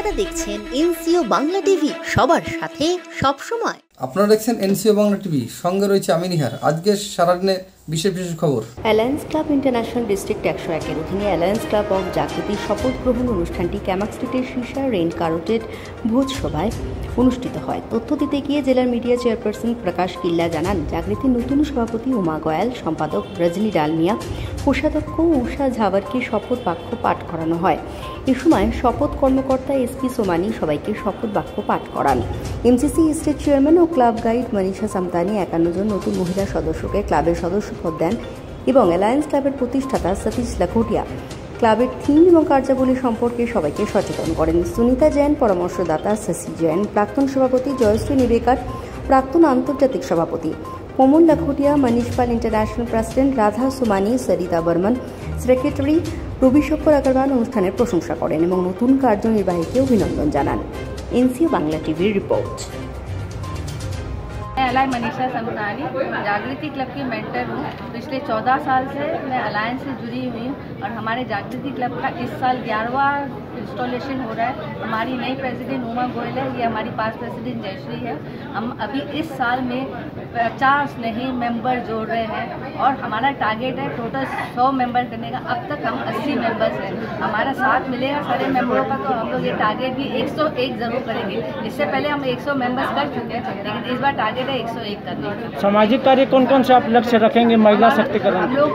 আপনারা দেখছেন NCO Bangla TV, সবার সাথে সব সময়। আপনারা দেখছেন এনসিও বাংলা টিভি, সঙ্গে রয়েছে আমি নিহার। আজকে সারাদিনে বিশেষ বিশেষ খবর। অ্যালায়েন্স ক্লাব ইন্টারন্যাশনাল ডিস্ট্রিক্ট 101-এর অধীনে অ্যালায়েন্স ক্লাব অফ জাগৃতির শপথ গ্রহণ অনুষ্ঠানটি ক্যামাক স্ট্রিটের সীসা রেন কারোটেড ভোজসভায় অনুষ্ঠিত হয়। তথ্য দিতে গিয়ে জেলার মিডিয়া চেয়ারপারসন প্রকাশ কিল্লা জানান, জাগৃতির নতুন সভাপতি উমা গয়াল, সম্পাদক রজনী ডালমিয়া, কোষাধ্যক্ষ উষা ঝাওয়ারকে শপথ বাক্য পাঠ করানো হয়। এ সময় শপথ কর্মকর্তা এসপি সোমানি সবাইকে শপথ বাক্য পাঠ করান। এমসিসি স্টেট চেয়ারম্যান ও ক্লাব গাইড মনীষা সামতানি 51 জন নতুন মহিলা সদস্যকে ক্লাবের সদস্য পদ দেন এবং অ্যালায়েন্স ক্লাবের প্রতিষ্ঠাতা সতীশ লাখোটিয়া ক্লাবের থিম এবং কার্যাবলী সম্পর্কে সবাইকে সচেতন করেন। সুনিতা জৈন পরামর্শদাতা, শশী জৈন প্রাক্তন সভাপতি, জয়শ্রী নিবেকার প্রাক্তন আন্তর্জাতিক সভাপতি, Komal Lakhotia Manishpal international president, Radha Sumani, Sarita Barman secretary, Ravishankar Agarwal অনুষ্ঠানের প্রশংসা করেন এবং নতুন কার্যনির্বাহীকে অভিনন্দন জানান। এনসিও বাংলা টিভির রিपोर्ट। मैं अलाय मनीषा समतानी जागृति क्लब की मेंटर हूँ। पिछले 14 साल से मैं अलायंस से जुड़ी हुई हूँ और हमारे जागृति क्लब का इस साल 11वां इंस्टॉलेशन हो रहा है। हमारी नई प्रेसिडेंट उमा गोयल है, ये हमारी पास प्रेसिडेंट जयश्री है। हम अभी इस साल में 50 नए मेंबर जोड़ रहे हैं और हमारा टारगेट है टोटल 100 मेंबर करने का। अब तक हम 80 मेंबर्स हैं। हमारा साथ मिलेगा सारे मेंबरों का, तो हम लोग ये टारगेट भी 101 ज़रूर करेंगे। इससे पहले हम 100 मेंबर्स कर चुके हैं, लेकिन इस बार टारगेट 101 करने। सामाजिक कार्य कौन कौन से आप लक्ष्य रखेंगे महिला शक्तिकरण? हम लोग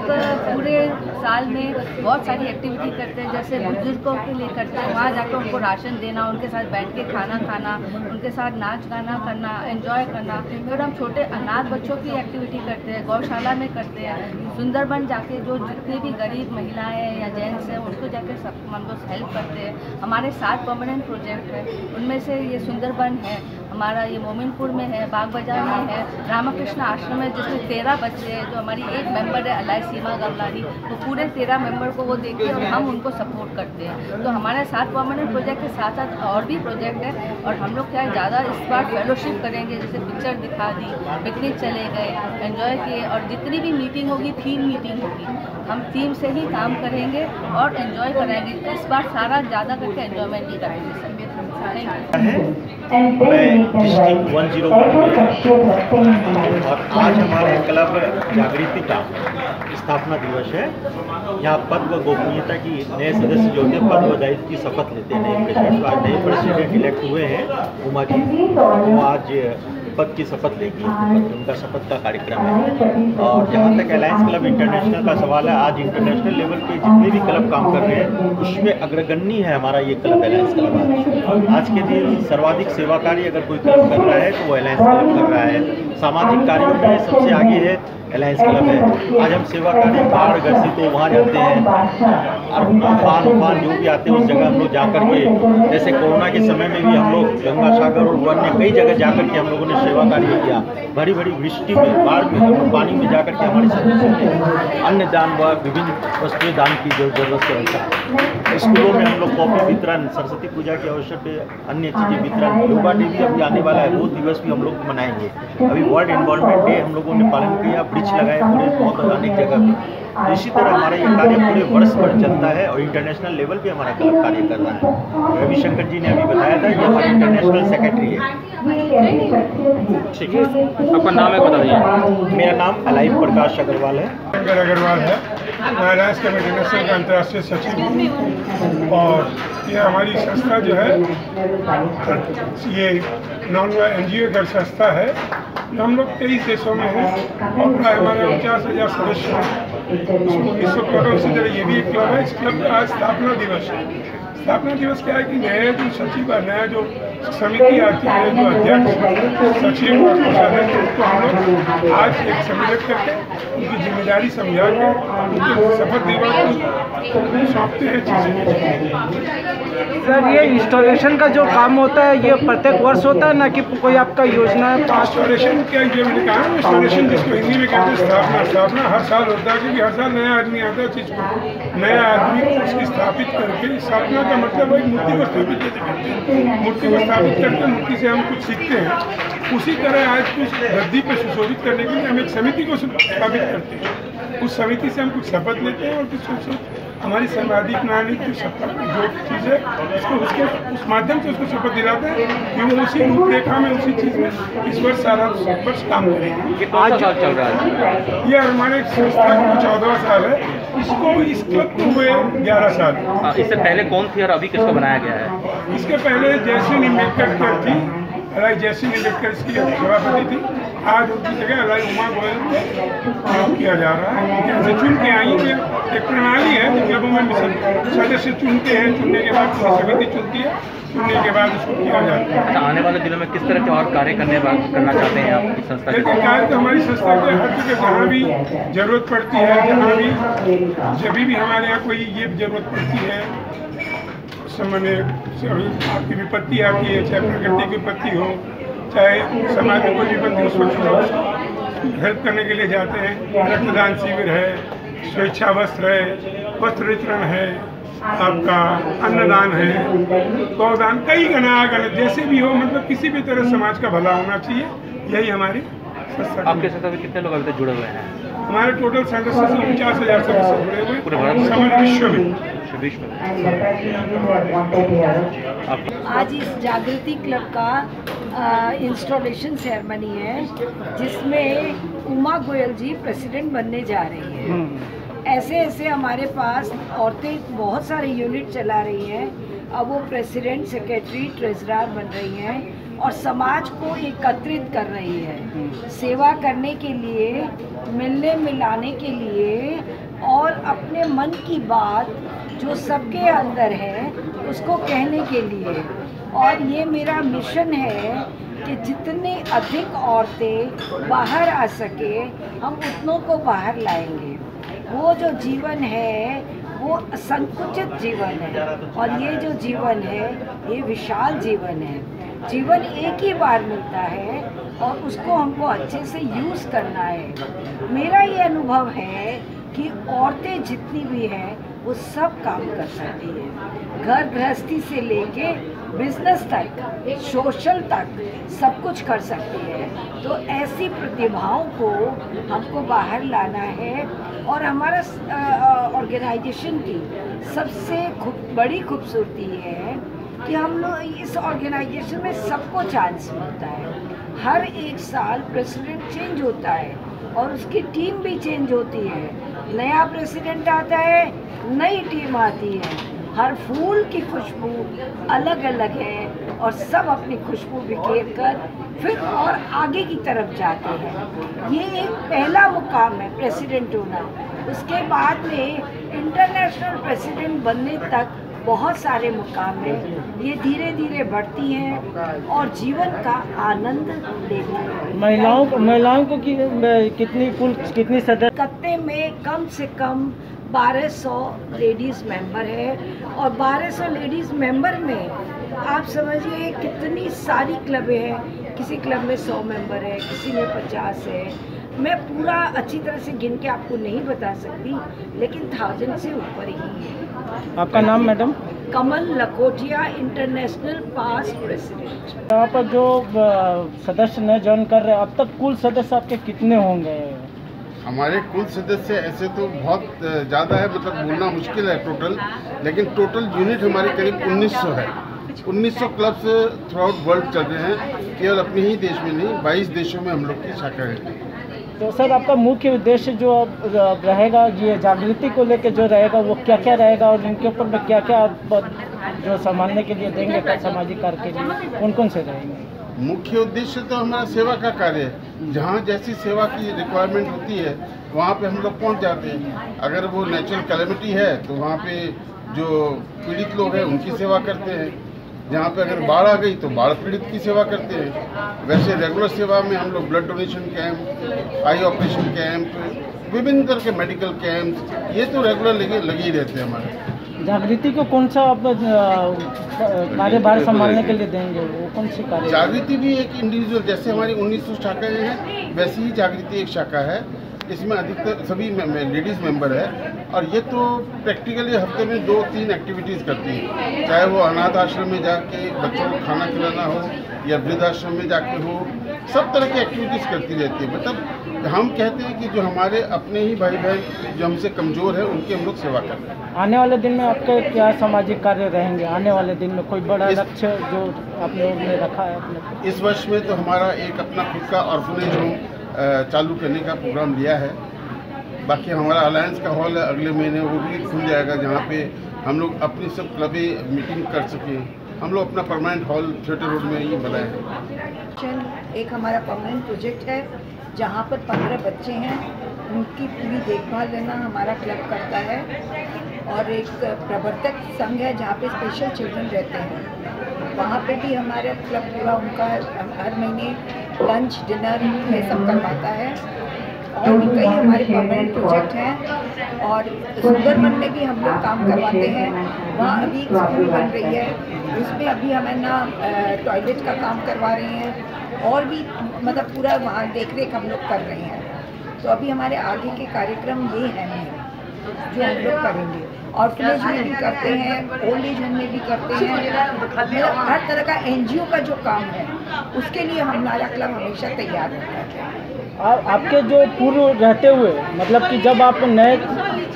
पूरे साल में बहुत सारी एक्टिविटी करते हैं, जैसे बुजुर्गों के लिए करते हैं, वहाँ जाकर उनको राशन देना, उनके साथ बैठ के खाना खाना, उनके साथ नाच गाना करना, एंजॉय करना। फिर हम छोटे अनाथ बच्चों की एक्टिविटी करते हैं, गौशाला में करते हैं, सुंदरबन जाके जो जितने भी गरीब महिलाएं हैं या जेंट्स हैं उनको जाके सब हम लोग हेल्प करते हैं। हमारे 7 परमानेंट प्रोजेक्ट हैं, उनमें से ये सुंदरबन है हमारा, ये मोमिनपुर में है, बाग बाजार में है, रामकृष्ण आश्रम है जिसमें 13 बच्चे हैं। जो हमारी एक मेंबर है अलाय सीमा गवलानी, तो पूरे 13 मेंबर को वो देखते हैं और हम उनको सपोर्ट करते हैं। तो हमारे 7 परमानेंट प्रोजेक्ट के साथ साथ और भी प्रोजेक्ट है और हम लोग क्या ज़्यादा इस बार फेलोशिप करेंगे, जैसे पिक्चर दिखा दी, पिकनिक चले गए, एंजॉय किए, और जितनी भी मीटिंग होगी थीम मीटिंग होगी, हम थीम से ही काम करेंगे और एंजॉय कराएंगे। इस बार सारा ज़्यादा करके एंजॉयमेंट ही करेंगे। मैं डिस्ट्रिक्ट 101 में और आज हमारे क्लब जागृति का स्थापना दिवस है। यहाँ पद व गोपनीयता की नए सदस्य जो होते हैं पद व दायित्व की शपथ लेते हैं नए प्रेसिडेंट। आज नए प्रेसिडेंट इलेक्ट हुए हैं उमा जी, वो आज पद की शपथ लेगी, उनका शपथ का कार्यक्रम है। और जहाँ तक अलायंस क्लब इंटरनेशनल का सवाल है, आज इंटरनेशनल लेवल पे जितने भी क्लब काम कर रहे हैं उसमें अग्रगण्य है हमारा ये क्लब अलायंस क्लब। आज के दिन सर्वाधिक सेवा कार्य अगर कोई क्लब कर रहा है तो वो अलायंस क्लब कर रहा है। सामाजिक कार्यों में सबसे आगे है अलायंस क्लब है। आज हम सेवा कार्य बाढ़ ग्रसित तो वहाँ जाते हैं और तूफान जो भी आते हैं उस जगह हम लोग जा कर के, जैसे कोरोना के समय में भी हम लोग गंगा सागर और अन्य कई जगह जा कर के हम लोगों ने सेवा कार्य किया। बड़ी बड़ी वृष्टि में बाढ़ में हम लोग पानी में जा कर के हमारे सदस्यों ने अन्न दान व विभिन्न वस्तुएं दान की जरूरत के अनुसार। स्कूलों में हम लोग कॉपी वितरण, सरस्वती पूजा के अवसर पे अन्य चीज़ें वितरण, योगा डे भी अभी आने वाला है, वो दिवस भी हम लोग मनाएंगे। अभी वर्ल्ड एनवायरनमेंट डे हम लोगों ने पालन किया, वृक्ष लगाए पूरे बहुत अनेक जगह पे। इसी तरह हमारा ये कार्य पूरे वर्ष भर चलता है और इंटरनेशनल लेवल पे हमारा क्लब कार्य कर रहा है। रविशंकर जी ने अभी बताया था, ये हमारे इंटरनेशनल सेक्रेटरी है। ठीक है, आपका नाम है बता दीजिए। मेरा नाम अलाय प्रकाश अग्रवाल है। अग्रवाल है, मैं अलायंस क्लब इंटरनेशनल का अंतर्राष्ट्रीय सचिव हूँ। और ये हमारी संस्था जो है ये नॉन NGO का संस्था है। हम लोग 23 देशों में हैं और प्राय हमारे 50,000 सदस्य हैं। इसको विश्व क्लब से ये भी एक क्लब है। इस क्लब का आज स्थापना दिवस है। स्थापना दिवस क्या है कि नया जो सचिव का नया जो समिति आती है, जो अध्यक्ष सचिव उनको हम लोग आज एक सम्मिलित करके उनकी जिम्मेदारी समझा के उनके शपथ दिवा सौंपते हैं चीज़ें। सर, ये इंस्टॉलेशन का जो काम होता है ये प्रत्येक वर्ष होता है ना कि कोई आपका योजना है? इंस्टॉलेशन क्या जो मैंने कहा, इंस्टॉलेशन जिसको हिंदी में कहते हैं स्थापना। स्थापना हर साल होता है क्योंकि हर साल नया आदमी आता है चीज़ को, नया आदमी उसकी स्थापित करके। स्थापना का मतलब है मूर्ति को स्थापित करते हैं, मूर्ति को स्थापित करके मूर्ति से हम कुछ सीखते हैं। उसी तरह आज कुछ गद्दी पर सुशोभित करने के लिए हम एक समिति को स्थापित करते हैं। उस समिति से हम कुछ शपथ लेते हैं और कुछ हमारी सामाजिक न्याय की शपथ जो चीज़ है उसको उसके उस माध्यम से उसको शपथ दिलाते हैं कि वो उसी रूपरेखा में उसी चीज़ में इस वर्ष सारा वर्ष काम करेंगे। ये कौन सा साल चल रहा है? ये हमारे संस्था को 14वां साल है, इसको इस क्लब को हुए 11 साल। इससे पहले कौन थी और अभी किसको बनाया गया है? इसके पहले जयश्री निम्बेडकर थी, अलाई जयश्री निम्बेडकर इसकी सभापति थी। आज उनकी जगह अलाई उमा गोयल को किया जा रहा है। जैसे चुन के आई है, एक प्रणाली है जो क्लबों में सदस्य चुनते हैं, चुनने के बाद समिति चुनती है, चुनने के बाद उसको किया जाता है। अच्छा, आने वाले दिनों में किस तरह के और कार्य करना चाहते हैं आप इस संस्था के? लेकिन कार्य तो हमारी संस्था के हर जगह जहाँ भी जरूरत पड़ती है, जहाँ भी जब भी हमारे यहाँ कोई ये जरूरत पड़ती है, सामान्य आपकी विपत्ति आती है, चाहे प्रकृति की विपत्ति हो, चाहे समाज में कोई विपत्ति हो, हेल्प करने के लिए जाते हैं। रक्तदान शिविर है, स्वेच्छा वस्त्र है, वस्त्र वितरण है, आपका अन्नदान है, गौदान, कई गणना जैसे भी हो, मतलब किसी भी तरह समाज का भला होना चाहिए, यही हमारी संस्था। आपके संस्था में कितने लोग अभी तक जुड़े हुए हैं? हमारे टोटल सदस्य 49,000 सदस्य जुड़े हुए पूरे भारत में? समग्र विश्व में। आज इस जागृति क्लब का इंस्टॉलेशन सेरेमनी है, जिसमें उमा गोयल जी प्रेसिडेंट बनने जा रही हैं। ऐसे ऐसे हमारे पास औरतें बहुत सारे यूनिट चला रही हैं। अब वो प्रेसिडेंट, सेक्रेटरी, ट्रेजरर बन रही हैं और समाज को एकत्रित कर रही है, सेवा करने के लिए, मिलने मिलाने के लिए और अपने मन की बात जो सबके अंदर है उसको कहने के लिए। और ये मेरा मिशन है कि जितनी अधिक औरतें बाहर आ सके, हम उतनों को बाहर लाएंगे। वो जो जीवन है वो संकुचित जीवन है और ये जो जीवन है ये विशाल जीवन है। जीवन एक ही बार मिलता है और उसको हमको अच्छे से यूज़ करना है। मेरा ये अनुभव है कि औरतें जितनी भी हैं वो सब काम कर सकती हैं, घर गृहस्थी से लेके बिजनेस तक, सोशल तक सब कुछ कर सकती है। तो ऐसी प्रतिभाओं को हमको बाहर लाना है और हमारा ऑर्गेनाइजेशन की सबसे बड़ी खूबसूरती है कि हम लोग इस ऑर्गेनाइजेशन में सबको चांस मिलता है। हर एक साल प्रेसिडेंट चेंज होता है और उसकी टीम भी चेंज होती है। नया प्रेसिडेंट आता है, नई टीम आती है। हर फूल की खुशबू अलग अलग है और सब अपनी खुशबू बिखेर कर फिर और आगे की तरफ जाते हैं। ये एक पहला मुकाम है प्रेसिडेंट होना। उसके बाद में इंटरनेशनल प्रेसिडेंट बनने तक बहुत सारे मुकाम हैं। ये धीरे धीरे बढ़ती हैं और जीवन का आनंद लेती हैं। महिलाओं को कितनी सदस्य? कत्ते में कम से कम 1200 लेडीज़ मेंबर है और 1200 लेडीज़ मेंबर में आप समझिए कितनी सारी क्लबें हैं। किसी क्लब में 100 मेंबर है, किसी में 50 है। मैं पूरा अच्छी तरह से गिन के आपको नहीं बता सकती, लेकिन 1000 से ऊपर ही है। आपका नाम मैडम? कमल लखोटिया, इंटरनेशनल पास्ट प्रेसिडेंट। यहाँ पर जो सदस्य नए ज्वाइन कर रहे हैं, अब तक कुल सदस्य आपके कितने होंगे? हमारे कुल सदस्य ऐसे तो बहुत ज़्यादा है, मतलब बोलना मुश्किल है टोटल, लेकिन टोटल यूनिट हमारे करीब 1900 है। 1900 क्लब्स थ्रू आउट वर्ल्ड चल रहे हैं, केवल अपने ही देश में नहीं, 22 देशों में हम लोग की शाखा है। तो सर, आपका मुख्य उद्देश्य जो रहेगा ये जागृति को लेकर जो रहेगा वो क्या क्या रहेगा और इनके ऊपर में क्या क्या आप जो संभालने के लिए देंगे सामाजिक कार्य के लिए, कौन कौन से रहेंगे? मुख्य उद्देश्य तो हमारा सेवा का कार्य है। जहाँ जैसी सेवा की रिक्वायरमेंट होती है वहाँ पे हम लोग पहुँच जाते हैं। अगर वो नेचुरल कैलेमिटी है तो वहाँ पे जो पीड़ित लोग हैं उनकी सेवा करते हैं। जहाँ पे अगर बाढ़ आ गई तो बाढ़ पीड़ित की सेवा करते हैं। वैसे रेगुलर सेवा में हम लोग blood donation camp, I operation camp, विभिन्न तरह के मेडिकल कैंप, ये तो रेगुलर लगे ही रहते हैं हमारे। जागृति को कौन सा आप कार्यभार संभालने के लिए देंगे, वो कौन सी कार्य? जागृति भी एक इंडिविजुअल, जैसे हमारी 1900 शाखाएँ हैं वैसे ही जागृति एक शाखा है। इसमें अधिकतर सभी लेडीज़ मेंबर है और ये तो प्रैक्टिकली हफ्ते में 2-3 एक्टिविटीज़ करती हैं। चाहे वो अनाथ आश्रम में जाके बच्चों को खाना खिलाना हो या वृद्धाश्रम में जाके हो, सब तरह की एक्टिविटीज़ करती रहती है। मतलब हम कहते हैं कि जो हमारे अपने ही भाई बहन जो हमसे कमज़ोर है उनकी हम लोग सेवा करते हैं। आने वाले दिन में आपके क्या सामाजिक कार्य रहेंगे? आने वाले दिन में कोई बड़ा लक्ष्य जो आपने रखा है अपने? इस वर्ष में तो हमारा एक अपना खुद का ऑर्फनेज होम चालू करने का प्रोग्राम लिया है। बाकी हमारा अलायंस का हॉल है, अगले महीने वो भी खुल जाएगा, जहाँ पे हम लोग अपनी सब क्लबें मीटिंग कर सकें। हम लोग अपना परमानेंट हॉल थिएटर रोड में ही बनाए हैं। एक हमारा परमानेंट प्रोजेक्ट है जहाँ पर 15 बच्चे हैं, उनकी पूरी देखभाल लेना हमारा क्लब करता है। और एक प्रवर्तक संघ है जहाँ पे स्पेशल चिल्ड्रन रहते हैं, वहाँ पे भी हमारा क्लब पूरा उनका हर महीने लंच डिनर ये सब करवाता है। और भी कई हमारे परमानेंट प्रोजेक्ट हैं। और सुंदरबन में भी हम लोग काम करवाते हैं, वहाँ अभी एक स्कूल बन रही है, उसमें अभी हमें ना टॉयलेट का काम करवा रहे हैं और भी मतलब पूरा वहाँ देख रेख हम लोग कर रहे हैं। तो अभी हमारे आगे के कार्यक्रम ये हैं जो हम लोग करेंगे। ऑर्फनेज में भी करते हैं, ओल्ड एज होम में भी करते हैं, मतलब हर तरह का NGO का जो काम है उसके लिए हमारा क्लब हमेशा तैयार रहता है। आपके जो पूर्व रहते हुए मतलब कि जब आप नए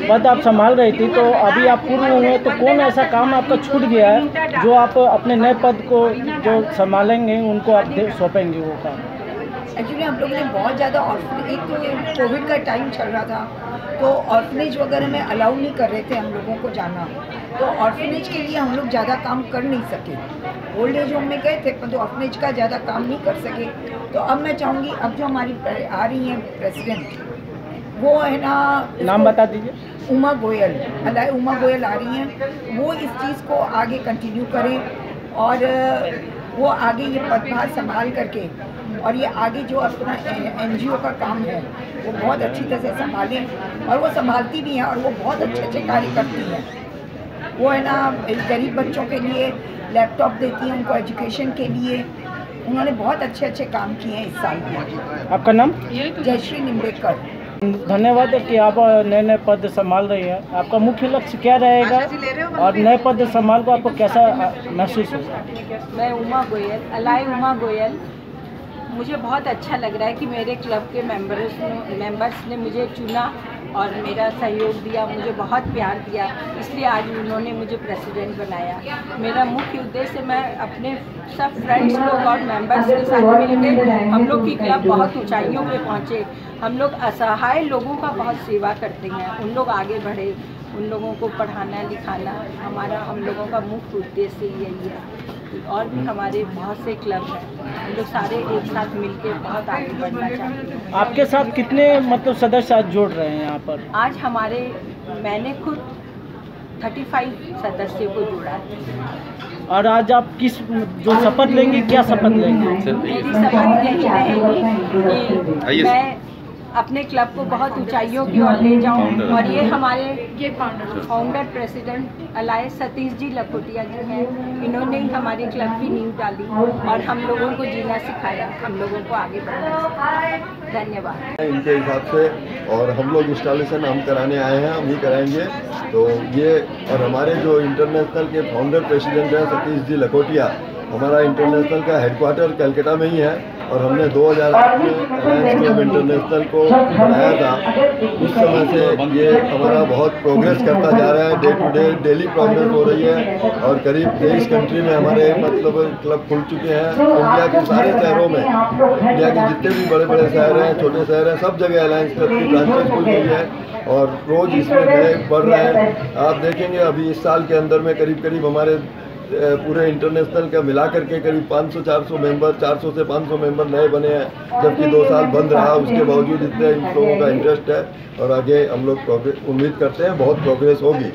पद आप संभाल रही थी तो अभी आप पूर्व हुए, तो कौन ऐसा काम आपका छूट गया है जो आप अपने नए पद को जो संभालेंगे उनको आप सौंपेंगे वो काम? एक्चुअली हम लोगों ने बहुत ज़्यादा एक तो कोविड का टाइम चल रहा था, तो ऑर्फनेज वगैरह में अलाउ नहीं कर रहे थे हम लोगों को जाना, तो ऑर्फनेज के लिए हम लोग ज़्यादा काम कर नहीं सके। ओल्ड एज होम में गए थे पर तो ऑर्फनेज का ज़्यादा काम नहीं कर सके। तो अब मैं चाहूँगी, अब जो हमारी आ रही हैं प्रेसिडेंट, वो है ना, नाम बता दीजिए। उमा गोयल, अलाय उमा गोयल आ रही हैं, वो इस चीज़ को आगे कंटिन्यू करें और वो आगे ये पदभार संभाल करके और ये आगे जो अपना NGO का काम है वो बहुत अच्छी तरह से संभालें। और वो संभालती भी हैं और वो बहुत अच्छे अच्छे कार्य करती हैं। वो है ना गरीब बच्चों के लिए लैपटॉप देती हैं, उनको एजुकेशन के लिए उन्होंने बहुत अच्छे अच्छे काम किए हैं इस साल में। आपका नाम? जयश्री निम्बेकर। धन्यवाद कि आप नए नए पद संभाल रही हैं। आपका मुख्य लक्ष्य क्या रहेगा और नए पद संभाल को आपको कैसा महसूस होगा? मैं उमा गोयल, अलाय उमा गोयल। मुझे बहुत अच्छा लग रहा है कि मेरे क्लब के मेंबर्स ने मुझे चुना और मेरा सहयोग दिया, मुझे बहुत प्यार दिया, इसलिए आज उन्होंने मुझे प्रेसिडेंट बनाया। मेरा मुख्य उद्देश्य, मैं अपने सब फ्रेंड्स लोग और मेंबर्स के साथ मिलकर हम लोग की क्लब बहुत ऊंचाइयों पे पहुँचे। हम लोग असहाय लोगों का बहुत सेवा करते हैं, उन लोग आगे बढ़े, उन लोगों को पढ़ाना लिखाना हम लोगों का मुख्य उद्देश्य यही है। और भी हमारे बहुत से क्लब हैं, हम लोग सारे एक साथ मिलकर बहुत आगे बढ़ना चाहते हैं। आपके साथ कितने मतलब सदस्य आज जोड़ रहे हैं यहाँ पर? आज मैंने खुद 35 सदस्यों को जोड़ा है। और आज आप किस जो शपथ लेंगे, क्या शपथ लेंगे? मेरी शपथ यही रहेगी कि मैं अपने क्लब को बहुत ऊंचाइयों की ओर ले जाऊं। और ये हमारे फाउंडर प्रेसिडेंट अलाय सतीश जी लखोटिया जी हैं, इन्होंने ही हमारी क्लब की नींव डाली और हम लोगों को जीना सिखाया, हम लोगों को आगे बढ़ना सिखाया। धन्यवाद। इनके हिसाब से और हम लोग इंस्टॉलेशन हम कराने आए हैं, हम ही कराएंगे। तो ये और हमारे जो इंटरनेशनल के फाउंडर प्रेसिडेंट हैं सतीश जी लखोटिया, हमारा इंटरनेशनल का हेडक्वार्टर कलकत्ता में ही है और हमने 2008 में अलायंस क्लब इंटरनेशनल को बनाया था। उस समय से ये हमारा बहुत प्रोग्रेस करता जा रहा है, day to day daily progress हो रही है और करीब 23 कंट्री में हमारे मतलब क्लब खुल चुके हैं। इंडिया के सारे शहरों में, इंडिया के जितने भी बड़े बड़े शहर हैं, छोटे शहर हैं, सब जगह अलायंस क्लब की ब्रांचेज खुल गई है और रोज़ इसमें नए बढ़ रहे हैं। आप देखेंगे अभी इस साल के अंदर में करीब हमारे पूरे इंटरनेशनल का मिला करके करीब 500-400 मेंबर, 400 से 500 मेंबर नए बने हैं, जबकि 2 साल बंद रहा। उसके बावजूद इतने लोगों का इंटरेस्ट है और आगे हम लोग उम्मीद करते हैं बहुत प्रोग्रेस होगी।